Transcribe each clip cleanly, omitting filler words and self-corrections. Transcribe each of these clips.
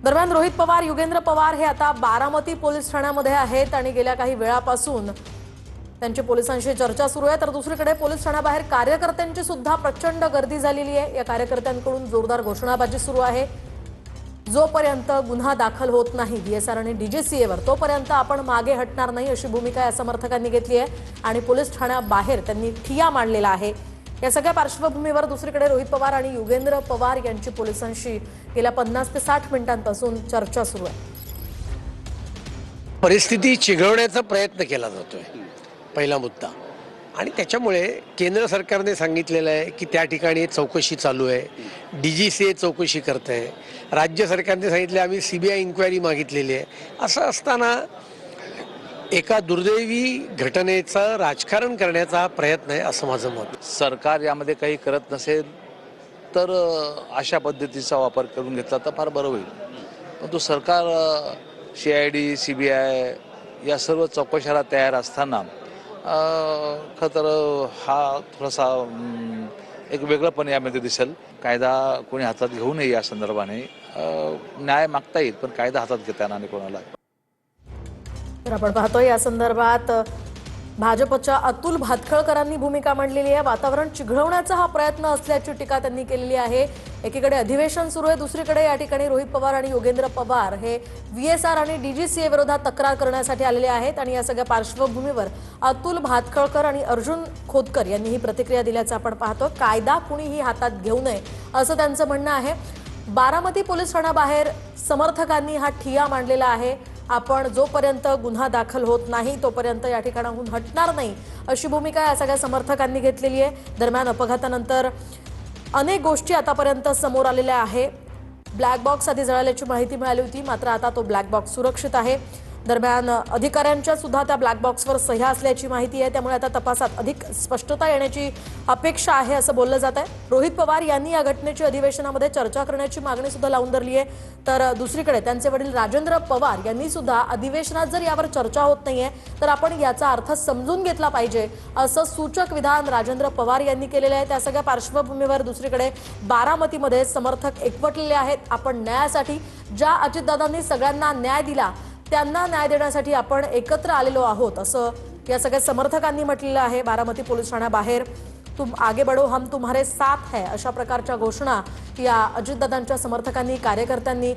दरम्यान रोहित पवार, युगेंद्र पवार हे आता बारामती पोलीस ठाण्यामध्ये आहेत आणि गेल्या काही वेळापासून त्यांची पोलिसांशी चर्चा सुरू आहे। तर दुसरीकडे पोलीस ठाण्याबाहेर कार्यकर्त्यांची सुद्धा प्रचंड गर्दी झालेली आहे। या कार्यकर्त्यांकडून जोरदार घोषणाबाजी सुरू आहे। जोपर्यंत गुन्हा दाखल होत नाही बीएसआर आणि डीजीसीएवर तोपर्यंत आपण मागे हटणार नाही अशी भूमिका या समर्थकांनी घेतली आहे आणि पोलीस ठाण्याबाहेर त्यांनी ठिय्या मांडलेला आहे। या सगळ्या पार्श्वभूमीवर दुसरीकडे रोहित पवार आणि युगेंद्र पवार यांची पोलिसांशी गेल्या 50 ते 60 मिनिटांपासून चर्चा सुरू आहे। परिस्थिती चिघळवण्याचा प्रयत्न केला जातोय पहिला मुद्दा, आणि त्याच्यामुळे केंद्र सरकारने सांगितलेलं आहे की त्या ठिकाणी चौकशी चालू आहे, डीजीसीए चौकशी करत आहे, राज्य सरकारने सांगितले आम्ही सीबीआय इन्क्वायरी मागितलेली आहे। असं असताना एका दुर्दैवी घटनेचं राजकारण करण्याचा प्रयत्न आहे असं माझं मत। सरकार यामध्ये काही करत नसेल तर अशा पद्धतीचा वापर करून घेतला तर फार बरं होईल, परंतु सरकार CID CBI या सर्व चौकशाला तयार असताना खरं तर हा थोडासा एक वेगळंपण यामध्ये दिसेल। कायदा कोणी हातात घेऊ नये या संदर्भाने न्याय मागता येईल, पण कायदा हातात घेता येणार नाही कोणाला। तर आपण पाहतोय या संदर्भात भाजपच्या अतुल भातखळकरांनी भूमिका मांडलेली आहे। वातावरण चिघळवण्याचा हा प्रयत्न असल्याची टीका त्यांनी केलेली आहे। एकीकडे अधिवेशन सुरू आहे, दुसरीकडे या ठिकाणी रोहित पवार आणि युगेंद्र पवार हे VSR आणि DGCA विरोधात तक्रार करण्यासाठी आलेले आहेत आणि या सगळ्या पार्श्वभूमीवर अतुल भातखळकर आणि अर्जुन खोतकर यांनी ही प्रतिक्रिया दिल्याचं आपण पाहतो। कायदा कुणीही हातात घेऊ नये असं त्यांचं म्हणणं आहे। बारामती पोलीस ठाण्याबाहेर समर्थकांनी हा ठिय्या मांडलेला आहे। आपण जोपर्यंत गुन्हा दाखल होत नाही तोपर्यंत या ठिकाणाहून हटणार नाही अशी भूमिका या सगळ्या समर्थकांनी घेतलेली आहे। दरम्यान अपघातानंतर अनेक गोष्टी आतापर्यंत समोर आलेल्या आहे। ब्लॅक बॉक्स आधी जळाल्याची माहिती मिळाली होती, मात्र आता तो ब्लॅक बॉक्स सुरक्षित आहे। दरम्यान अधिकाऱ्यांच्या सुद्धा त्या ब्लॅक बॉक्सवर सह्या असल्याची माहिती आहे, त्यामुळे आता तपासात अधिक स्पष्टता येण्याची अपेक्षा आहे असं बोललं जात आहे। रोहित पवार यांनी या घटनेची अधिवेशनामध्ये चर्चा करण्याची मागणी सुद्धा लावून धरली आहे। तर दुसरीकडे त्यांचे वडील राजेंद्र पवार यांनी सुद्धा अधिवेशनात जर यावर चर्चा होत नाहीये तर आपण याचा अर्थ समजून घेतला पाहिजे असं सूचक विधान राजेंद्र पवार यांनी केलेलं आहे। त्या सगळ्या पार्श्वभूमीवर दुसरीकडे बारामतीमध्ये समर्थक एकवटलेले आहेत। आपण न्यायासाठी ज्या अजितदादांनी सगळ्यांना न्याय दिला त्यांना न्याय देण्यासाठी आपण एकत्र आलेलो आहोत असं या सगळ्या समर्थकांनी म्हटलेलं आहे। बारामती पोलीस ठाण्याबाहेर तुम आगे बढ़ो हम तुम्हारे साथ है अशा प्रकारच्या घोषणा या अजितदादांच्या समर्थकांनी कार्यकर्त्यांनी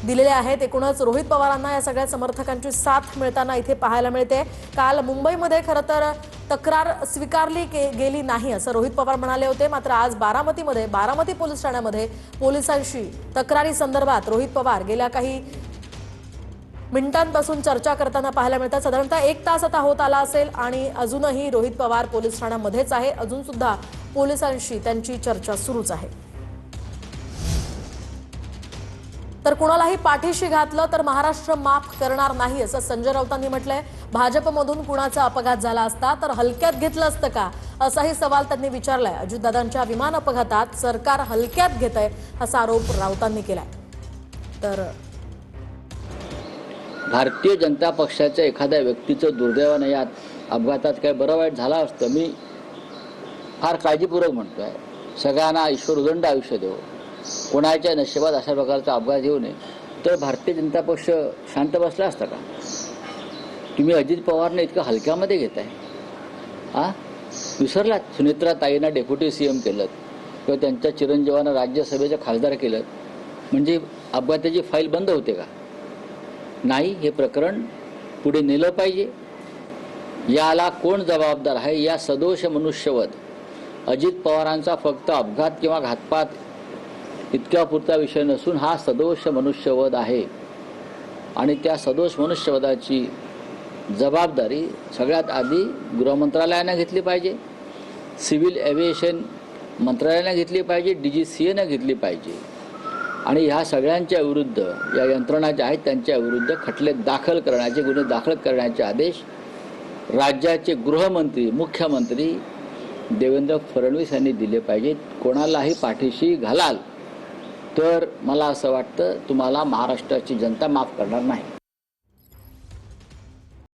दिलेल्या आहेत। एकूणच रोहित पवारांना या सगळ्या समर्थकांची साथ मिळताना इथे पाहायला मिळते। काल मुंबईमध्ये खरं तर तक्रार स्वीकारली गेली नाही असं रोहित पवार म्हणाले होते, मात्र आज बारामतीमध्ये बारामती पोलीस ठाण्यामध्ये पोलिसांशी तक्रारी संदर्भात रोहित पवार गेल्या काही मिनिटांपासून चर्चा करताना पाहायला मिळतात। साधारणतः 1 तास आता होत आला असेल आणि अजूनही रोहित पवार पोलीस ठाण्यामध्येच आहे। अजून सुद्धा पोलिसांशी त्यांची चर्चा सुरूच आहे। तर कुणालाही पाठीशी घातलं तर महाराष्ट्र माफ करणार नाही असं संजय राऊतांनी म्हटलंय। भाजपमधून कुणाचा अपघात झाला असता तर हलक्यात घेतलं असतं का असाही सवाल त्यांनी विचारलाय। अजितदादांच्या विमान अपघातात सरकार हलक्यात घेतंय असा आरोप राऊतांनी केलाय। तर भारतीय जनता पक्षाच्या एखाद्या व्यक्तीचं दुर्दैवाने या अपघातात काही बरं वाईट झालं असतं, मी फार काळजीपूर्वक म्हणतोय, सगळ्यांना ईश्वर उदंड आयुष्य देवो, कोणाच्या नशिबात अशा प्रकारचा अपघात येऊ नये, तर भारतीय जनता पक्ष शांत बसला असता का? तुम्ही अजित पवारने इतकं हलक्यामध्ये घेताय? विसरलात सुनेत्रा ताईंना डेप्युटी CM केलं किंवा त्यांच्या चिरंजीवांना राज्यसभेचे खासदार केलं म्हणजे अपघाताची फाईल बंद होते का? नाही, हे प्रकरण पुढे नेलं पाहिजे। याला कोण जबाबदार आहे? या सदोष मनुष्यवध अजित पवारांचा फक्त अपघात किंवा घातपात इतक्या पुरता विषय नसून हा सदोष मनुष्यवध आहे आणि त्या सदोष मनुष्यवधाची जबाबदारी सगळ्यात आधी गृहमंत्रालयाने घेतली पाहिजे, सिव्हिल एव्हिएशन मंत्रालयाने घेतली पाहिजे, DGCAने घेतली पाहिजे आणि ह्या सगळ्यांच्या विरुद्ध या यंत्रणा ज्या आहेत त्यांच्या विरुद्ध खटले दाखल करण्याचे, गुन्हे दाखल करण्याचे आदेश राज्याचे गृहमंत्री मुख्यमंत्री देवेंद्र फडणवीस यांनी दिले पाहिजेत। कोणालाही पाठीशी घालाल तर मला असं वाटतं तुम्हाला महाराष्ट्राची जनता माफ करणार नाही।